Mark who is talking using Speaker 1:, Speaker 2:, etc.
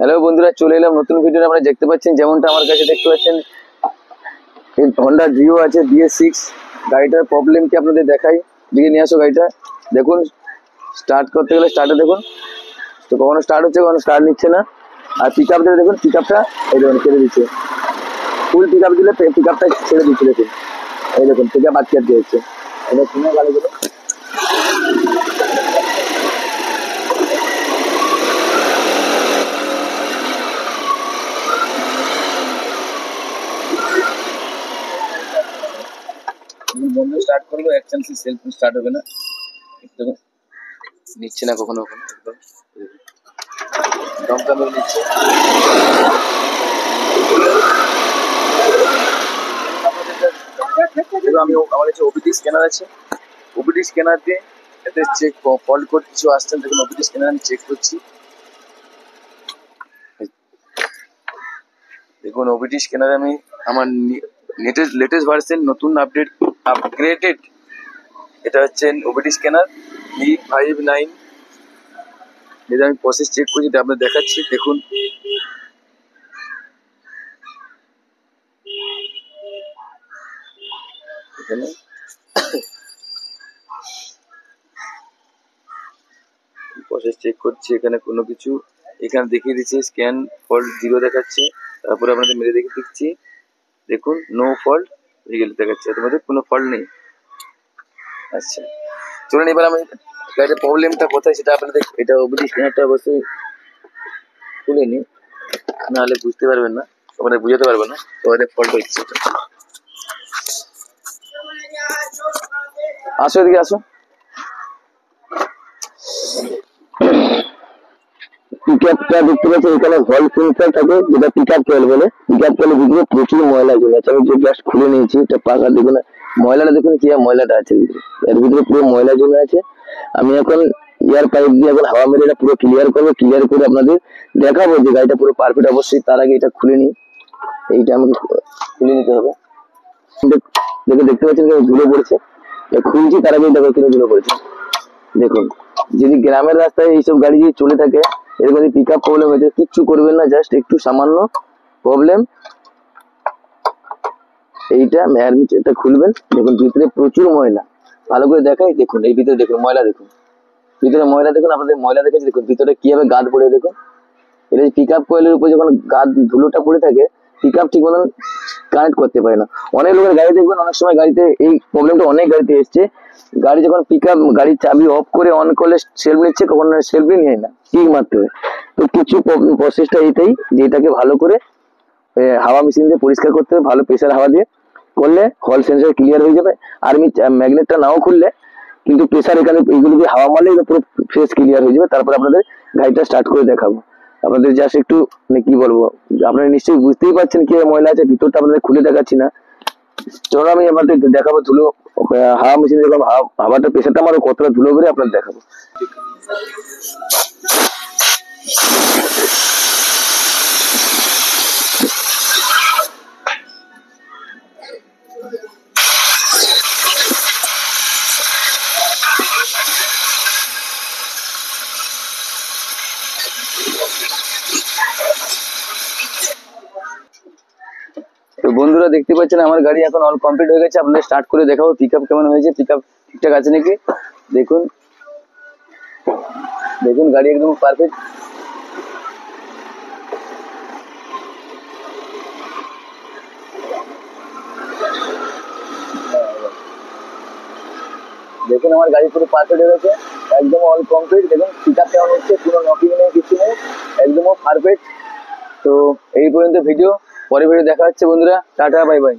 Speaker 1: Hello বন্ধুরা, চলে এলাম নতুন ভিডিও। আপনারা দেখতে পাচ্ছেন যেমনটা আমার কাছে দেখতে পাচ্ছেন এই হন্ডা ডিও আছে BS6 গাড়িটার প্রবলেম কি আপনাদের দেখাই। দিকে নিয়ে আসো গাড়িটা। দেখুন স্টার্ট করতে গেলে স্টার্টে দেখুন তো কখনো স্টার্ট হচ্ছে কখনো স্টার্ট নিচ্ছে না। আর পিক আপ দিলে দেখুন পিক আপটা এই দেখুন ছেড়ে দিচ্ছে। ফুল পিক আপ দিলে পিক আপটা ছেড়ে দিচ্ছে। দেখুন এই দেখুন পিক আপ আটকে আটকে হচ্ছে। এটা শুনে গাড়িগুলো বন্ধ স্টার্ট করবো এক চান্সে সেলফ স্টার্ট হবে না। দেখুন নিচ্ছে না কখনো কখনো একদম দমকা মেরে নিচ্ছে। আমি আমার কাছে ওবিডি স্ক্যানার আছে। ওবিডি স্ক্যানার দিয়ে এতে চেক ফল্ট কোড কিছু আসছে দেখুন। ওবিডি স্ক্যানার আমি চেক করছি। দেখুন ওবিডি স্ক্যানারে আমি আমার লেটেস্ট ভার্সন নতুন আপগ্রেডেড এটা হচ্ছে ওবিডি স্ক্যানার E59। এটা আমি প্রসেস চেক করছি, এটা আপনাদের দেখাচ্ছি। দেখুন এখানে প্রসেস চেক করছি। এখানে কোনো কিছু এখানে দেখিয়ে দিচ্ছে স্ক্যান ফল্ট 0 দেখাচ্ছে। তারপরে আপনাদের মেরে দেখে দিচ্ছি দেখুন নো ফল্ট রিয়েল দেখাচ্ছে। তোমাদের কোনো ফল্ট নেই। আচ্ছা চলুন এবার আমি গাড়ির প্রবলেমটা কোথায় সেটা আপনাদের এটা ওবিডি স্ক্যানারটা অবশ্যই খুলে নিই, নাহলে বুঝতে পারবেন না, তোমাদের বুঝাতে পারবেন না তোমাদের ফল্ট হচ্ছে। আসো এদিকে আসো। পিকআপটা দেখতে পাচ্ছেন এখানে ভল সেন্সর থাকে যেটা পিকআপ কয়েল বলে। পিকআপ কয়েলের ভিতরে প্রচুর ময়লা জমে আছে। আমি যে জাস্ট খুলে নিয়েছি এটা পাকা দেখুন ময়লাটা দেখুন কি ময়লাটা আছে ভিতরে। এর ভিতরে পুরো ময়লা জমে আছে। আমি এখন এয়ার পাইপ দিয়ে এখন হাওয়া মেরে এটা পুরো ক্লিয়ার করবো। ক্লিয়ার করে আপনাদের দেখাবো যে গাড়িটা পুরো পারফেক্ট। অবশ্যই তার আগে এটা খুলে নিই। এইটা আমাকে খুলে নিতে হবে। দেখে দেখতে পাচ্ছেন ধুলো পড়েছে। খুলছি তার আগে দেখো কিনে ধুলো পড়েছে। দেখুন যদি গ্রামের রাস্তায় এইসব গাড়ি যদি চলে থাকে এরকম যদি পিক আপ প্রবলেম হয়েছে কিচ্ছু করবেন না, জাস্ট একটু সামান্য প্রবলেম এইটা এটা খুলবেন। দেখুন ভিতরে প্রচুর ময়লা, ভালো করে দেখাই। দেখুন এই ভিতরে দেখুন ময়লা, দেখুন ভিতরে ময়লা দেখুন। আপনাদের ময়লা দেখেছি দেখুন ভিতরে কিভাবে গাদ পড়ে। দেখুন এটা পিক আপ কয়েলের উপর যখন গাদ ধুলোটা পড়ে থাকে পিক আপ ঠিক মতন কানেক্ট করতে পারে না। অনেক লোকের গাড়ি দেখবেন অনেক সময় গাড়িতে এই প্রবলেমটা অনেক গাড়িতে এসছে। গাড়ি যখন পিক আপ গাড়ির চাবি অফ করে অন করলে সেলফ নিচ্ছে, কখনো সেলফই নেয় না, কিক মারতে হবে। তো কিছু প্রসেসটা এইটাই যে এটাকে ভালো করে হাওয়া মেশিন দিয়ে পরিষ্কার করতে হবে। ভালো প্রেসার হাওয়া দিয়ে করলে হল সেন্সর ক্লিয়ার হয়ে যাবে। আর ম্যাগনেটটা নাও খুললে কিন্তু প্রেসার এখানে এইগুলো দিয়ে হাওয়া মারলে পুরো ফেস ক্লিয়ার হয়ে যাবে। তারপরে আপনাদের গাড়িটা স্টার্ট করে দেখাবো। আপনাদের জাস্ট একটু মানে কি বলবো, আপনারা নিশ্চয়ই বুঝতেই পারছেন কি ময়লা আছে ভিতরটা, আপনাদের খুলে দেখাচ্ছি না। চলো আমি আপনাদের দেখাবো ধুলো হাওয়া মেশিন যেরকম হাওয়াটা প্রেসারটা আমার কতটা ধুলো বেড়ে আপনাদের দেখাবো। তো বন্ধুরা দেখতে পাচ্ছেন আমার গাড়ি এখন অল কমপ্লিট হয়ে গেছে। আপনাদের স্টার্ট করে দেখাবো পিক আপ কেমন হয়েছে, পিক আপ ঠিকঠাক আছে নাকি। দেখুন দেখুন গাড়ি একদম পারফেক্ট। দেখুন আমার গাড়ি পুরো পারফেক্ট হয়ে গেছে, একদম অল কমপ্লিট। দেখুন পিক আপ কেমন হচ্ছে, কোনো নকিং নেই, কিছু নেই, একদম পারফেক্ট। তো এই পর্যন্ত ভিডিও, পরে ভিডিও দেখা হচ্ছে বন্ধুরা। Tata bye bye.